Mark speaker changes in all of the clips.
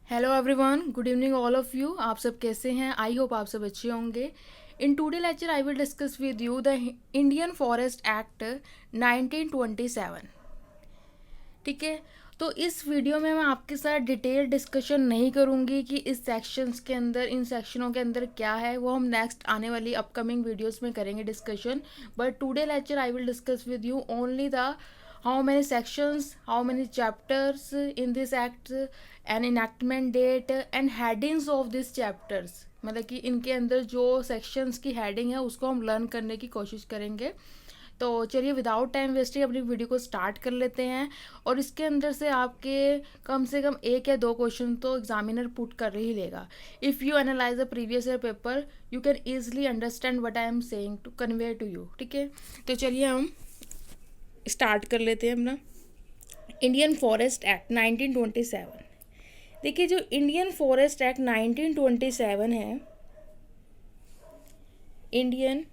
Speaker 1: Hello everyone, good evening all of you. आप सब कैसे हैं? आई होप आप सब अच्छे होंगे। In today lecture I will discuss with you the Indian forest act 1927। ठीक है, तो इस वीडियो में मैं आपके साथ डिटेल डिस्कशन नहीं करूंगी कि इस सेक्शंस के अंदर, इन सेक्शनों के अंदर क्या है, वो हम नेक्स्ट आने वाली अपकमिंग वीडियोस में करेंगे discussion. But today lecture I will discuss with you only the how many sections, how many chapters in this act, and enactment date and headings of these chapters। मतलब कि इनके अंदर जो sections की heading है उसको हम learn करने की कोशिश करेंगे। तो चलिए विदाउट टाइम वेस्टिंग अपनी वीडियो को स्टार्ट कर लेते हैं। और इसके अंदर से आपके कम से कम एक या दो क्वेश्चन तो एग्जामिनर पुट कर ही लेगा। If you analyse the previous year paper you can easily understand what I am saying to convey to you. ठीक है, तो चलिए हम स्टार्ट कर लेते हैं अपना इंडियन फॉरेस्ट एक्ट 1927। देखिए, जो इंडियन फॉरेस्ट एक्ट 1927 है, Indian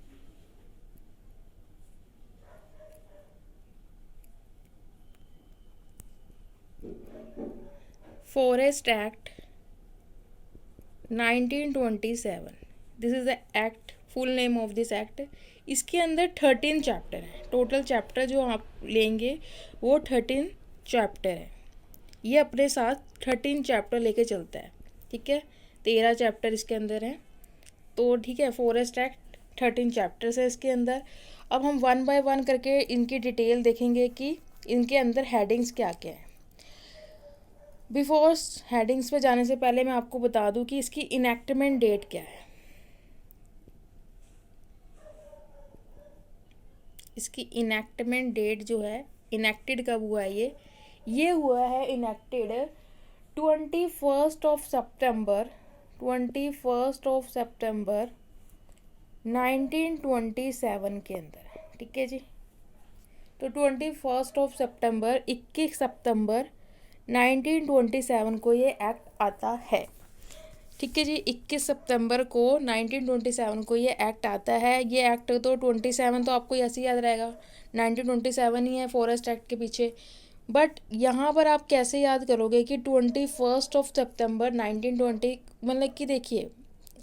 Speaker 1: forest act 1927, this is the act, full name of this act. इसके अंदर 13 चैप्टर हैं। टोटल चैप्टर जो आप लेंगे वो 13 चैप्टर है। ये अपने साथ 13 चैप्टर लेके चलता है। ठीक है, 13 चैप्टर इसके अंदर हैं। तो ठीक है, फॉरेस्ट एक्ट 13 चैप्टर्स है इसके अंदर। अब हम वन बाय वन करके इनकी डिटेल देखेंगे कि इनके अंदर हेडिंग्स क्या क्या है। बिफोर हेडिंग्स पे जाने से पहले मैं आपको बता दूं कि इसकी इनैक्टमेंट डेट क्या है। इसकी इनैक्टमेंट डेट जो है, इनैक्टेड कब हुआ है ये हुआ है इनैक्टेड 21 सितंबर 1927 के अंदर। ठीक है जी, तो 21 सितंबर 21 सितंबर 1927 को ये एक्ट आता है। ठीक है जी, 21 सितंबर को 1927 को ये एक्ट आता है। ये एक्ट तो 27 तो आपको ऐसे ही याद रहेगा, 1927 ही है फॉरेस्ट एक्ट के पीछे। बट यहाँ पर आप कैसे याद करोगे कि 21 सितंबर 1920, मतलब कि देखिए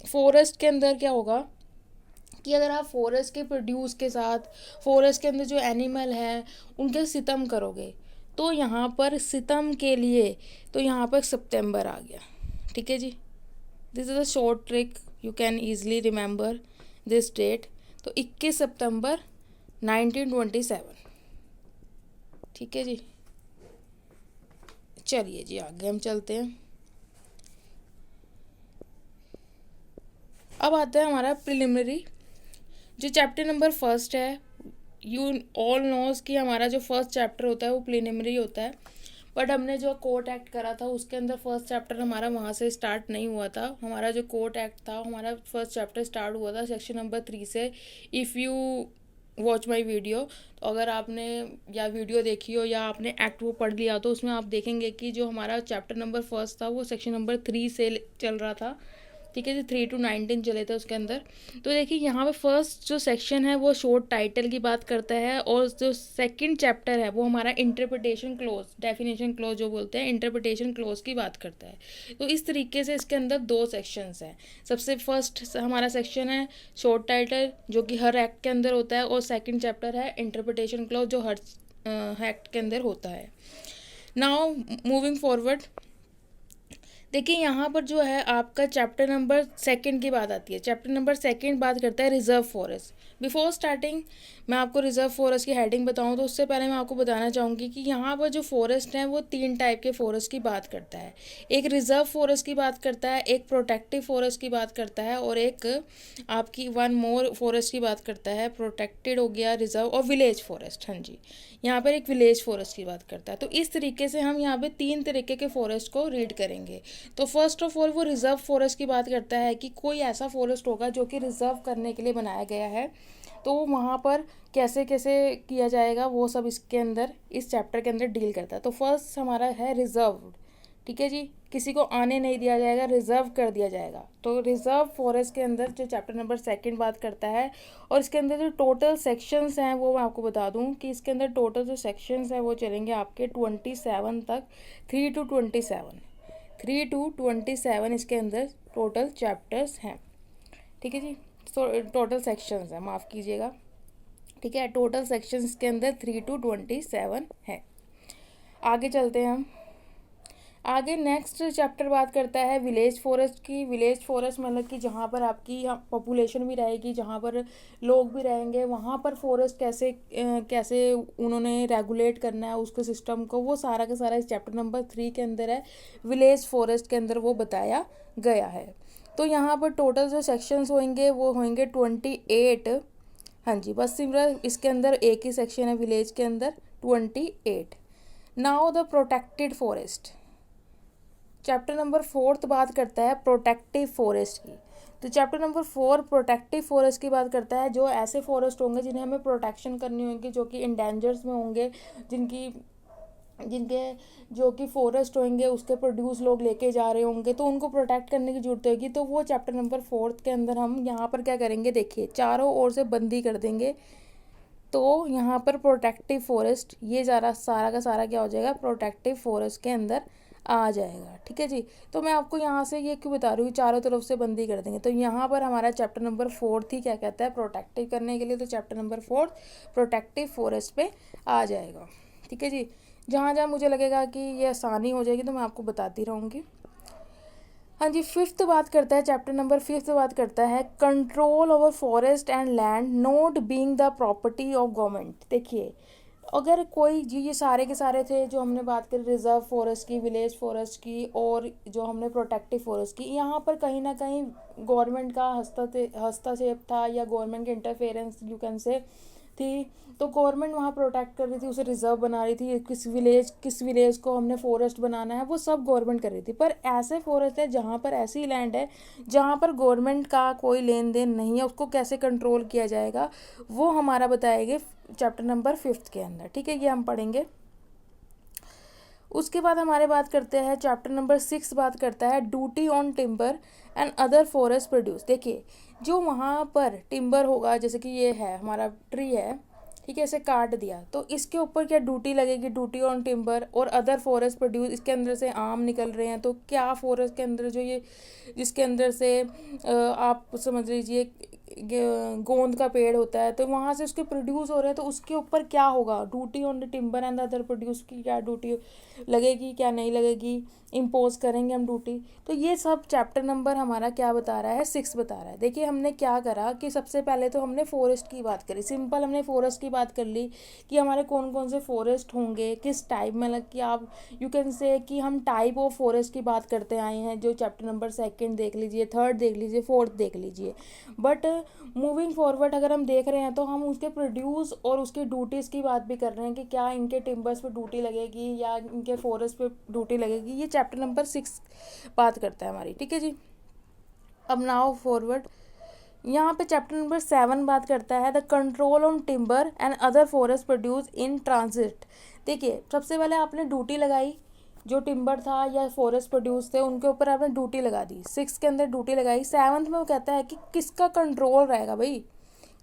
Speaker 1: फॉरेस्ट के अंदर क्या होगा कि अगर आप फॉरेस्ट के प्रोड्यूस के साथ फॉरेस्ट के अंदर जो एनिमल हैं उनके सितम करोगे तो यहाँ पर सितम के लिए तो यहाँ पर सितंबर आ गया। ठीक है जी, this is a short trick, you can easily remember this date. तो 21 सितंबर 1927। ठीक है जी, चलिए जी आगे हम चलते हैं। अब आता है हमारा प्रिलिमिनरी, जो चैप्टर नंबर फर्स्ट है। यू ऑल नोज कि हमारा जो फर्स्ट चैप्टर होता है वो प्रिलिमिनरी होता है। बट हमने जो कोर्ट एक्ट करा था उसके अंदर फर्स्ट चैप्टर हमारा वहाँ से स्टार्ट नहीं हुआ था। हमारा जो कोर्ट एक्ट था हमारा फर्स्ट चैप्टर स्टार्ट हुआ था सेक्शन नंबर 3 से। If you watch my video, तो अगर आपने या वीडियो देखी हो या आपने एक्ट वो पढ़ लिया तो उसमें आप देखेंगे कि जो हमारा चैप्टर नंबर फर्स्ट था वो सेक्शन नंबर 3 से चल रहा था। ठीक है जी, 3 to 19 चले थे उसके अंदर। तो देखिए यहाँ पे फर्स्ट जो सेक्शन है वो शॉर्ट टाइटल की बात करता है, और जो सेकंड चैप्टर है वो हमारा इंटरप्रिटेशन क्लोज, डेफिनेशन क्लोज जो बोलते हैं, इंटरप्रिटेशन क्लोज की बात करता है। तो इस तरीके से इसके अंदर दो सेक्शंस हैं। सबसे फर्स्ट हमारा सेक्शन है शॉर्ट टाइटल जो कि हर एक्ट के अंदर होता है, और सेकेंड चैप्टर है इंटरप्रिटेशन क्लोज जो हर एक्ट के अंदर होता है। नाउ मूविंग फॉरवर्ड, देखिए यहाँ पर जो है आपका चैप्टर नंबर सेकंड की बात आती है। चैप्टर नंबर सेकंड बात करता है रिजर्व फॉरेस्ट। बिफोर स्टार्टिंग मैं आपको रिजर्व फॉरेस्ट की हेडिंग बताऊँ तो उससे पहले मैं आपको बताना चाहूँगी कि यहाँ पर जो फॉरेस्ट है वो 3 टाइप के फॉरेस्ट की बात करता है। एक रिजर्व फॉरेस्ट की बात करता है, एक प्रोटेक्टिव फॉरेस्ट की बात करता है, और एक आपकी वन मोर फॉरेस्ट की बात करता है। प्रोटेक्टेड हो गया, रिजर्व, और विलेज फॉरेस्ट। हाँ जी, यहाँ पर एक विलेज फॉरेस्ट की बात करता है। तो इस तरीके से हम यहाँ पे 3 तरीके के फॉरेस्ट को रीड करेंगे। तो फर्स्ट ऑफ ऑल वो रिजर्व फॉरेस्ट की बात करता है कि कोई ऐसा फॉरेस्ट होगा जो कि रिजर्व करने के लिए बनाया गया है, तो वहाँ पर कैसे कैसे किया जाएगा वो सब इसके अंदर, इस चैप्टर के अंदर डील करता है। तो फर्स्ट हमारा है रिजर्व। ठीक है जी, किसी को आने नहीं दिया जाएगा, रिजर्व कर दिया जाएगा। तो रिजर्व फॉरेस्ट के अंदर जो चैप्टर नंबर सेकंड बात करता है, और इसके अंदर जो टोटल सेक्शंस हैं वो मैं आपको बता दूं कि इसके अंदर टोटल जो सेक्शंस हैं वो चलेंगे आपके 27 तक, 3 to 27। 3 to 27 इसके अंदर टोटल चैप्टर्स हैं, ठीक है जी, टोटल सेक्शंस हैं, माफ़ कीजिएगा, ठीक है, टोटल सेक्शंस के अंदर 3 to 27 है। आगे चलते हैं हम। आगे नेक्स्ट चैप्टर बात करता है विलेज फॉरेस्ट की। विलेज फॉरेस्ट मतलब कि जहाँ पर आपकी पॉपुलेशन भी रहेगी, जहाँ पर लोग भी रहेंगे, वहाँ पर फॉरेस्ट कैसे उन्होंने रेगुलेट करना है उसके सिस्टम को, वो सारा का सारा इस चैप्टर नंबर 3 के अंदर है, विलेज फॉरेस्ट के अंदर वो बताया गया है। तो यहाँ पर टोटल जो सेक्शंस होंगे वो होंगे 28। हाँ जी, बस सिमरन इसके अंदर एक ही सेक्शन है विलेज के अंदर, 28। Now the protected forest. Chapter number 4 बात करता है प्रोटेक्टिव फॉरेस्ट की। तो चैप्टर नंबर 4 प्रोटेक्टिव फॉरेस्ट की बात करता है जो ऐसे फॉरेस्ट होंगे जिन्हें हमें प्रोटेक्शन करनी होगी, जो कि इंडेंजर्स में होंगे, जिनके जो कि फॉरेस्ट होंगे उसके प्रोड्यूस लोग लेके जा रहे होंगे, तो उनको प्रोटेक्ट करने की जरूरत होगी। तो वो चैप्टर नंबर 4 के अंदर हम यहाँ पर क्या करेंगे, देखिए चारों ओर से बंदी कर देंगे। तो यहाँ पर प्रोटेक्टिव फॉरेस्ट, ये सारा का सारा क्या हो जाएगा, प्रोटेक्टिव फॉरेस्ट के अंदर आ जाएगा, ठीक है जी। तो मैं आपको यहाँ से ये क्यों बता रही हूँ, चारों तरफ से बंदी कर देंगे। तो यहाँ पर हमारा चैप्टर नंबर 4 ही क्या कहता है, प्रोटेक्टिव करने के लिए, तो चैप्टर नंबर 4 प्रोटेक्टिव फॉरेस्ट पे आ जाएगा, ठीक है जी। जहाँ जहाँ मुझे लगेगा कि ये आसानी हो जाएगी तो मैं आपको बताती रहूँगी। हाँ जी, 5th बात करता है, चैप्टर नंबर 5 बात करता है control over forest and land not being the property of government. देखिए अगर कोई जी, ये सारे के सारे थे जो हमने बात करी, रिजर्व फॉरेस्ट की, विलेज फॉरेस्ट की, और जो हमने प्रोटेक्टिव फॉरेस्ट की, यहाँ पर कहीं ना कहीं गवर्नमेंट का हस्तक्षेप था या गवर्नमेंट की इंटरफेरेंस यू कैन से थी। तो गवर्नमेंट वहाँ प्रोटेक्ट कर रही थी, उसे रिजर्व बना रही थी, किस विलेज को हमने फॉरेस्ट बनाना है वो सब गवर्नमेंट कर रही थी। पर ऐसे फॉरेस्ट है जहाँ पर ऐसी लैंड है जहाँ पर गवर्नमेंट का कोई लेन देन नहीं है, उसको कैसे कंट्रोल किया जाएगा वो हमारा बताएंगे चैप्टर नंबर 5 के अंदर, ठीक है, ये हम पढ़ेंगे। उसके बाद हमारे बात करते हैं चैप्टर नंबर 6 बात करता है duty on timber and other forest produce. देखिए जो वहाँ पर टिम्बर होगा, जैसे कि ये है हमारा ट्री है, ठीक है, इसे काट दिया तो इसके ऊपर क्या ड्यूटी लगेगी, ड्यूटी ऑन टिम्बर और अदर फॉरेस्ट प्रोड्यूस। इसके अंदर से आम निकल रहे हैं, तो क्या फॉरेस्ट के अंदर जो ये जिसके अंदर से आप समझ लीजिए गोंद का पेड़ होता है, तो वहाँ से उसके प्रोड्यूस हो रहे हैं, तो उसके ऊपर क्या होगा, duty on the timber and other produce की क्या ड्यूटी लगेगी, क्या नहीं लगेगी, इम्पोज करेंगे हम ड्यूटी। तो ये सब चैप्टर नंबर हमारा क्या बता रहा है, 6 बता रहा है। देखिए हमने क्या करा कि सबसे पहले तो हमने फॉरेस्ट की बात करी, सिंपल हमने फॉरेस्ट की बात कर ली कि हमारे कौन कौन से फॉरेस्ट होंगे, किस टाइप में, मतलब कि आप यू कैन से कि हम टाइप ऑफ फॉरेस्ट की बात करते आए हैं, जो चैप्टर नंबर 2 देख लीजिए, 3 देख लीजिए, 4 देख लीजिए। बट मूविंग फॉरवर्ड अगर हम देख रहे हैं तो हम उसके प्रोड्यूस और उसकी ड्यूटीज़ की बात भी कर रहे हैं कि क्या इनके टिम्बर्स पे ड्यूटी लगेगी या इनके फॉरेस्ट पे ड्यूटी लगेगी। ये चैप्टर नंबर 6 बात करता है हमारी, ठीक है जी। अब नाउ फॉरवर्ड, यहाँ पे चैप्टर नंबर 7 बात करता है the control on timber and other forest produce in transit. देखिए सबसे पहले आपने ड्यूटी लगाई, जो टिम्बर था या फॉरेस्ट प्रोड्यूस थे उनके ऊपर आपने ड्यूटी लगा दी, 6 के अंदर ड्यूटी लगाई। 7 में वो कहता है कि किसका कंट्रोल रहेगा, भाई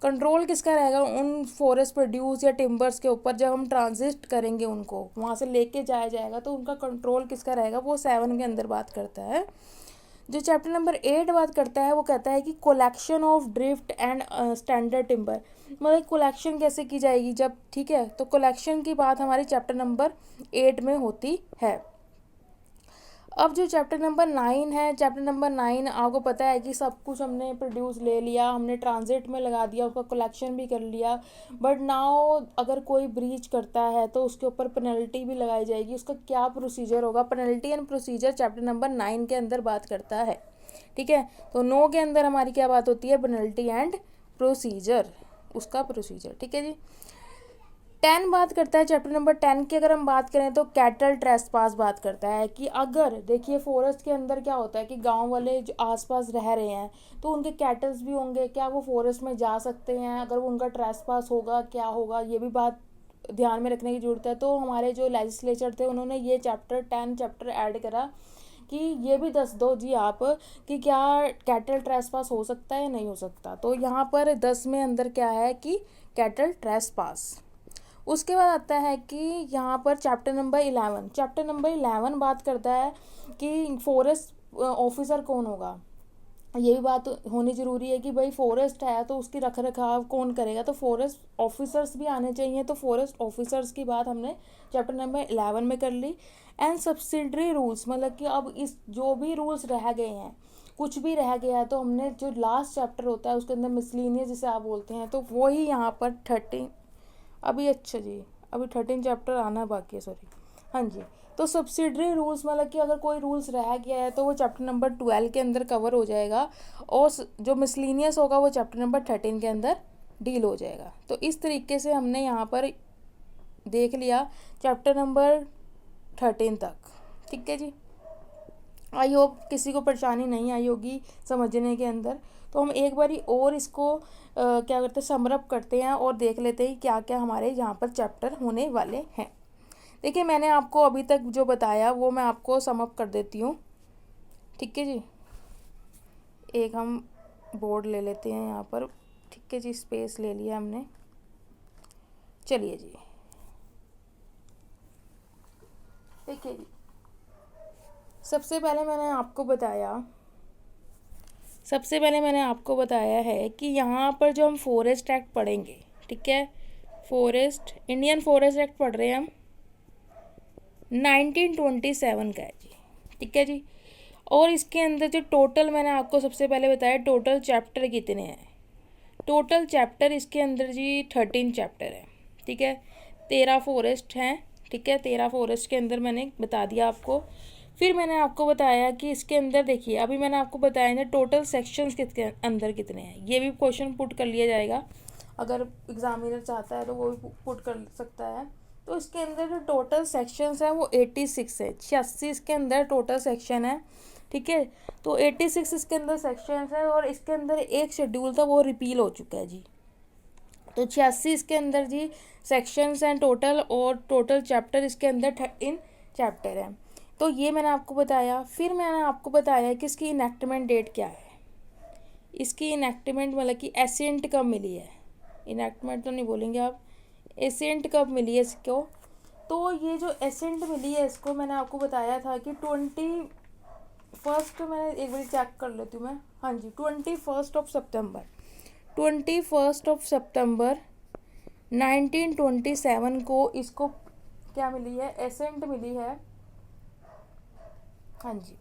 Speaker 1: कंट्रोल किसका रहेगा उन फॉरेस्ट प्रोड्यूस या टिम्बर्स के ऊपर, जब हम ट्रांजिट करेंगे उनको वहाँ से लेके जाया जाएगा तो उनका कंट्रोल किसका रहेगा, वो 7 के अंदर बात करता है। जो चैप्टर नंबर 8 बात करता है वो कहता है कि collection of drift and standard timber, मतलब कोलेक्शन कैसे की जाएगी जब, ठीक है, तो कोलेक्शन की बात हमारी चैप्टर नंबर 8 में होती है। अब जो चैप्टर नंबर 9 है, चैप्टर नंबर 9 आपको पता है कि सब कुछ हमने प्रोड्यूस ले लिया, हमने ट्रांजिट में लगा दिया, उसका कलेक्शन भी कर लिया। बट नाउ अगर कोई ब्रीच करता है तो उसके ऊपर पेनल्टी भी लगाई जाएगी, उसका क्या प्रोसीजर होगा, penalty and procedure chapter number 9 के अंदर बात करता है, ठीक है। तो 9 के अंदर हमारी क्या बात होती है, पेनल्टी एंड प्रोसीजर, उसका प्रोसीजर, ठीक है जी। 10 बात करता है चैप्टर नंबर 10 की, अगर हम बात करें तो कैटल ट्रेसपास बात करता है कि अगर देखिए फॉरेस्ट के अंदर क्या होता है कि गांव वाले जो आसपास रह रहे हैं तो उनके कैटल्स भी होंगे, क्या वो फॉरेस्ट में जा सकते हैं, अगर वो उनका ट्रेसपास होगा क्या होगा, ये भी बात ध्यान में रखने की ज़रूरत है। तो हमारे जो लेजिस्लेचर थे उन्होंने ये चैप्टर 10 चैप्टर ऐड करा कि ये भी दस दो जी आप कि क्या कैटल ट्रेसपास हो सकता है या नहीं हो सकता। तो यहाँ पर 10 में अंदर क्या है कि कैटल ट्रेसपास। उसके बाद आता है कि यहाँ पर चैप्टर नंबर 11 बात करता है कि फॉरेस्ट ऑफिसर कौन होगा। ये भी बात होनी ज़रूरी है कि भाई फॉरेस्ट है तो उसकी रख रखाव कौन करेगा, तो फॉरेस्ट ऑफिसर्स भी आने चाहिए। तो फॉरेस्ट ऑफिसर्स की बात हमने चैप्टर नंबर 11 में कर ली। एंड सब्सिडरी रूल्स, मतलब कि अब इस जो भी रूल्स रह गए हैं, कुछ भी रह गया है, तो हमने जो लास्ट चैप्टर होता है उसके अंदर मिसलिनियस जिसे आप बोलते हैं, तो वही यहाँ पर 13 अभी, अच्छा जी अभी 13 चैप्टर आना बाकी है, सॉरी, हाँ जी। तो सब्सिडरी रूल्स मतलब कि अगर कोई रूल्स रह गया है तो वो चैप्टर नंबर 12 के अंदर कवर हो जाएगा, और जो मिसलिनियस होगा वो चैप्टर नंबर 13 के अंदर डील हो जाएगा। तो इस तरीके से हमने यहाँ पर देख लिया चैप्टर नंबर 13 तक। ठीक है जी, आई होप किसी को परेशानी नहीं आई होगी समझने के अंदर। तो हम एक बारी और इसको क्या करते हैं, समरअप करते हैं और देख लेते हैं क्या क्या हमारे यहाँ पर चैप्टर होने वाले हैं। देखिए मैंने आपको अभी तक जो बताया वो मैं आपको समअप कर देती हूँ। ठीक है जी, एक हम बोर्ड ले लेते हैं यहाँ पर। ठीक है जी, स्पेस ले लिया हमने। चलिए जी, देखिए जी, सबसे पहले मैंने आपको बताया है कि यहाँ पर जो हम फॉरेस्ट एक्ट पढ़ेंगे, ठीक है, इंडियन फॉरेस्ट एक्ट पढ़ रहे हैं हम, 1927 का है जी। ठीक है जी, और इसके अंदर जो टोटल मैंने आपको सबसे पहले बताया टोटल चैप्टर कितने हैं। टोटल चैप्टर इसके अंदर जी 13 चैप्टर है। ठीक है, 13 फॉरेस्ट हैं। ठीक है, 13 फॉरेस्ट के अंदर मैंने बता दिया आपको। फिर मैंने आपको बताया कि इसके अंदर देखिए, अभी मैंने आपको बताया ना टोटल सेक्शंस किसके अंदर कितने हैं। ये भी क्वेश्चन पुट कर लिया जाएगा, अगर एग्जामिनर चाहता है तो वो भी पुट कर सकता है। तो इसके अंदर जो टोटल सेक्शंस हैं वो 86 है, 86 इसके अंदर टोटल सेक्शन है। ठीक है, तो 86 इसके अंदर सेक्शंस है, और इसके अंदर एक शेड्यूल था वो रिपील हो चुका है जी। तो 86 इसके अंदर जी सेक्शंस हैं टोटल, और टोटल चैप्टर इसके अंदर 13 चैप्टर हैं। तो ये मैंने आपको बताया। फिर मैंने आपको बताया कि इसकी इनैक्टमेंट डेट क्या है। इसकी इनैक्टमेंट मतलब कि एसेंट कब मिली है, इनैक्टमेंट तो नहीं बोलेंगे आप, एसेंट कब मिली है इसको। तो ये जो एसेंट मिली है इसको मैंने आपको बताया था कि 21, मैंने एक बार चेक कर लेती हूँ मैं, हाँ जी, 21 सितंबर 1927 को इसको क्या मिली है, एसेंट मिली है। हाँ जी,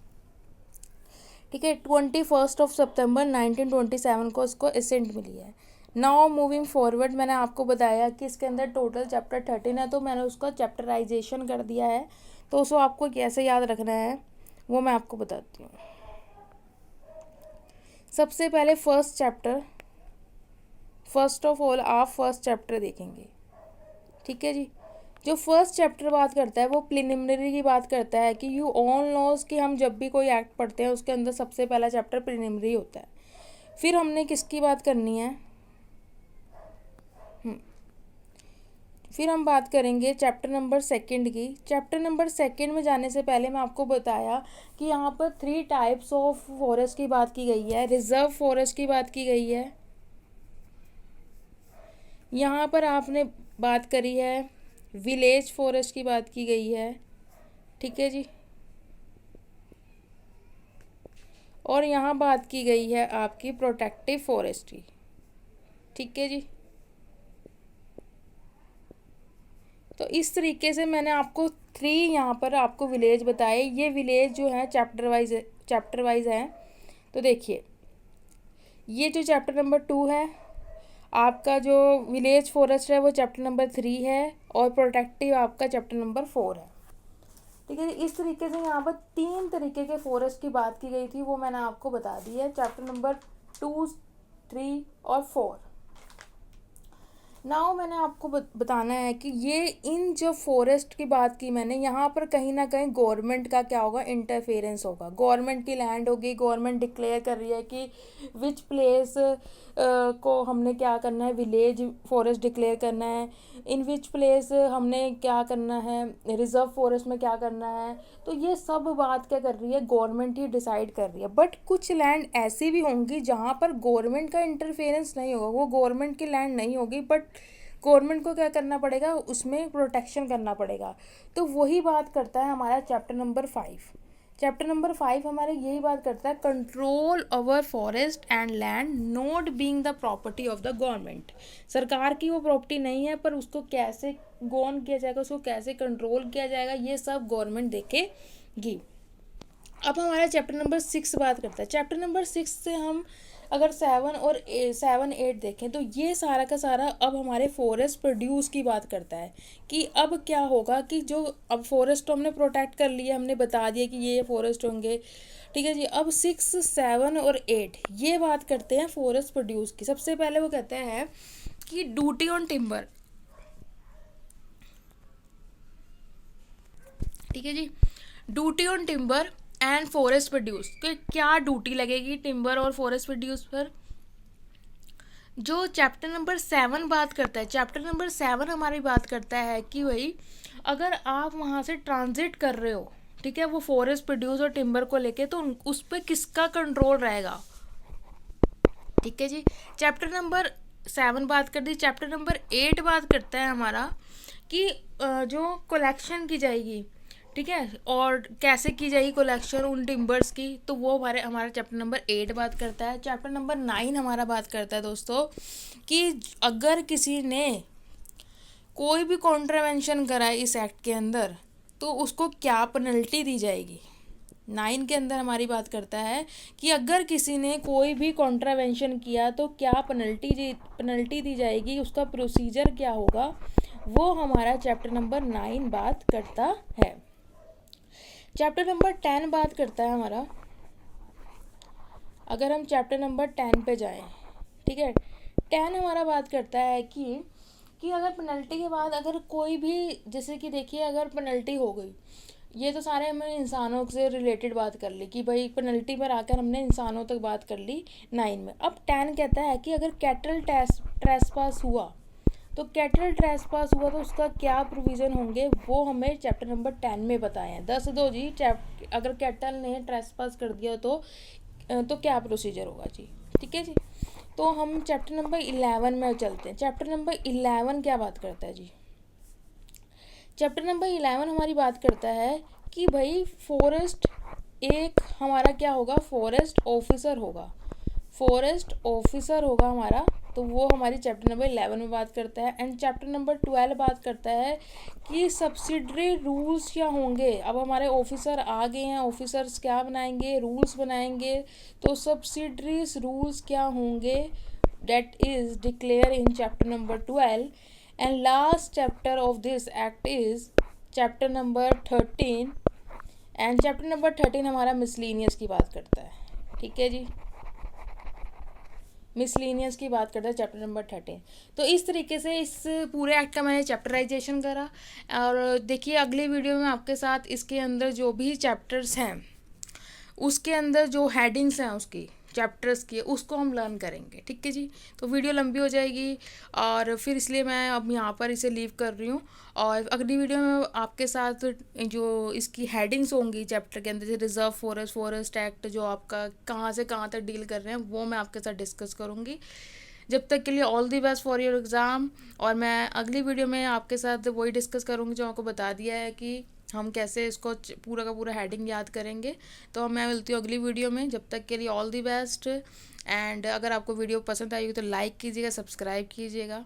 Speaker 1: ठीक है, 21 सितंबर 1927 को इसको एसेंट मिली है। नाउ मूविंग फॉरवर्ड, मैंने आपको बताया कि इसके अंदर टोटल चैप्टर 13 है, तो मैंने उसका चैप्टराइजेशन कर दिया है। तो उसको आपको कैसे याद रखना है वो मैं आपको बताती हूँ। सबसे पहले फर्स्ट ऑफ ऑल आप फर्स्ट चैप्टर देखेंगे। ठीक है जी, जो फर्स्ट चैप्टर बात करता है वो प्रिलिमिनरी की बात करता है कि यू ऑल नोज कि हम जब भी कोई एक्ट पढ़ते हैं उसके अंदर सबसे पहला चैप्टर प्रिलिमिनरी होता है। फिर हमने किसकी बात करनी है, फिर हम बात करेंगे चैप्टर नंबर 2 की। चैप्टर नंबर 2 में जाने से पहले मैं आपको बताया कि यहाँ पर 3 टाइप्स ऑफ फॉरेस्ट की बात की गई है। रिजर्व फॉरेस्ट की बात की गई है, यहाँ पर आपने बात करी है विलेज फॉरेस्ट की बात की गई है। ठीक है जी, और यहाँ बात की गई है आपकी प्रोटेक्टिव फॉरेस्ट की। ठीक है जी, तो इस तरीके से मैंने आपको 3 यहाँ पर आपको विलेज बताए। ये विलेज जो है चैप्टर वाइज है। तो देखिए, ये जो चैप्टर नंबर 2 है आपका, जो विलेज फॉरेस्ट है वो चैप्टर नंबर 3 है, और प्रोटेक्टिव आपका चैप्टर नंबर 4 है। ठीक है, इस तरीके से यहाँ पर 3 तरीके के फॉरेस्ट की बात की गई थी, वो मैंने आपको बता दी है, चैप्टर नंबर 2, 3 और 4। नाउ मैंने आपको बताना है कि ये इन जो फॉरेस्ट की बात की मैंने, यहाँ पर कहीं ना कहीं गवर्नमेंट का क्या होगा, इंटरफेरेंस होगा। गवर्नमेंट की लैंड होगी, गवर्नमेंट डिक्लेयर कर रही है कि विच प्लेस को हमने क्या करना है, विलेज फॉरेस्ट डिक्लेयर करना है, इन विच प्लेस हमने क्या करना है, रिजर्व फॉरेस्ट में क्या करना है। तो ये सब बात क्या कर रही है, गवर्नमेंट ही डिसाइड कर रही है। बट कुछ लैंड ऐसी भी होंगी जहाँ पर गवर्नमेंट का इंटरफेरेंस नहीं होगा, वो गवर्नमेंट की लैंड नहीं होगी, बट गवर्नमेंट को क्या करना पड़ेगा, उसमें प्रोटेक्शन करना पड़ेगा। तो वही बात करता है हमारा चैप्टर नंबर 5। चैप्टर नंबर 5 हमारे यही बात करता है, control over forest and land not being the property of the government. सरकार की वो प्रॉपर्टी नहीं है, पर उसको कैसे गॉन किया जाएगा, उसको कैसे कंट्रोल किया जाएगा, ये सब गवर्नमेंट देखेगी। अब हमारा चैप्टर नंबर 6 बात करता है। चैप्टर नंबर 6 से हम अगर 7 8 देखें तो ये सारा का सारा अब हमारे फॉरेस्ट प्रोड्यूस की बात करता है कि अब क्या होगा कि जो अब फॉरेस्ट तो हमने प्रोटेक्ट कर लिया, हमने बता दिया कि ये फॉरेस्ट होंगे, ठीक है जी। अब 6 7 और 8 ये बात करते हैं फॉरेस्ट प्रोड्यूस की। सबसे पहले वो कहते हैं कि ड्यूटी ऑन टिम्बर, ठीक है जी, duty on timber and forest produce, कि क्या ड्यूटी लगेगी टिम्बर और फॉरेस्ट प्रोड्यूस पर। जो चैप्टर नंबर 7 बात करता है, चैप्टर नंबर 7 हमारी बात करता है कि भाई अगर आप वहाँ से ट्रांजिट कर रहे हो, ठीक है, वो फॉरेस्ट प्रोड्यूस और टिम्बर को लेके, तो उस पर किसका कंट्रोल रहेगा, ठीक है जी। चैप्टर नंबर 7 बात कर दी। चैप्टर नंबर 8 बात करता है हमारा कि जो कलेक्शन की जाएगी, ठीक है, और कैसे की जाएगी कलेक्शन उन टिम्बर्स की, तो वो हमारा चैप्टर नंबर 8 बात करता है। चैप्टर नंबर 9 हमारा बात करता है दोस्तों कि अगर किसी ने कोई भी कॉन्ट्रावेंशन करा है इस एक्ट के अंदर, तो उसको क्या पेनल्टी दी जाएगी। 9 के अंदर हमारी बात करता है कि अगर किसी ने कोई भी कॉन्ट्रावेंशन किया तो क्या पेनल्टी दी जाएगी, उसका प्रोसीजर क्या होगा, वो हमारा चैप्टर नंबर 9 बात करता है। चैप्टर नंबर 10 बात करता है हमारा, अगर हम चैप्टर नंबर 10 पे जाएं, ठीक है, 10 हमारा बात करता है कि अगर पेनल्टी के बाद अगर कोई भी, जैसे कि देखिए अगर पेनल्टी हो गई, ये तो सारे हमने इंसानों से रिलेटेड बात कर ली कि भाई पेनल्टी पर आकर हमने इंसानों तक बात कर ली 9 में। अब 10 कहता है कि अगर कैटल ट्रेसपास हुआ, तो कैटल ट्रेसपास हुआ तो उसका क्या प्रोविज़न होंगे, वो हमें चैप्टर नंबर 10 में बताए हैं। 10 दो जी, अगर कैटल ने ट्रेसपास कर दिया तो क्या प्रोसीजर होगा जी, ठीक है जी। तो हम चैप्टर नंबर 11 में चलते हैं। चैप्टर नंबर 11 क्या बात करता है जी। चैप्टर नंबर 11 हमारी बात करता है कि भाई फॉरेस्ट एक हमारा क्या होगा, फॉरेस्ट ऑफिसर होगा, फॉरेस्ट ऑफिसर होगा हमारा, तो वो हमारी चैप्टर नंबर 11 में बात करता है। एंड चैप्टर नंबर 12 बात करता है कि सब्सिडरी रूल्स क्या होंगे। अब हमारे ऑफिसर आ गए हैं, ऑफिसर्स क्या बनाएंगे, रूल्स बनाएंगे, तो सब्सिडरीज रूल्स क्या होंगे, that is declared in chapter number 12. And last chapter of this act is chapter number 13, and chapter number 13 हमारा मिसलीनियस की बात करता है, ठीक है जी, मिसलीनियस की बात करता है चैप्टर नंबर 13। तो इस तरीके से इस पूरे एक्ट का मैंने चैप्टराइजेशन करा। और देखिए अगली वीडियो में आपके साथ इसके अंदर जो भी चैप्टर्स हैं, उसके अंदर जो हेडिंग्स हैं उसकी चैप्टर्स की, उसको हम लर्न करेंगे, ठीक है जी। तो वीडियो लंबी हो जाएगी और फिर इसलिए मैं अब यहाँ पर इसे लीव कर रही हूँ। और अगली वीडियो में आपके साथ जो इसकी हेडिंग्स होंगी चैप्टर के अंदर, जैसे रिजर्व फॉरेस्ट, फॉरेस्ट एक्ट, जो आपका कहाँ से कहाँ तक डील कर रहे हैं, वो मैं आपके साथ डिस्कस करूँगी। जब तक के लिए all the best for your exam. और मैं अगली वीडियो में आपके साथ वही डिस्कस करूँगी जो आपको बता दिया है कि हम कैसे इसको पूरा का पूरा हेडिंग याद करेंगे। तो मैं मिलती हूँ अगली वीडियो में, जब तक के लिए ऑल दी बेस्ट। एंड अगर आपको वीडियो पसंद आई हो तो लाइक कीजिएगा, सब्सक्राइब कीजिएगा।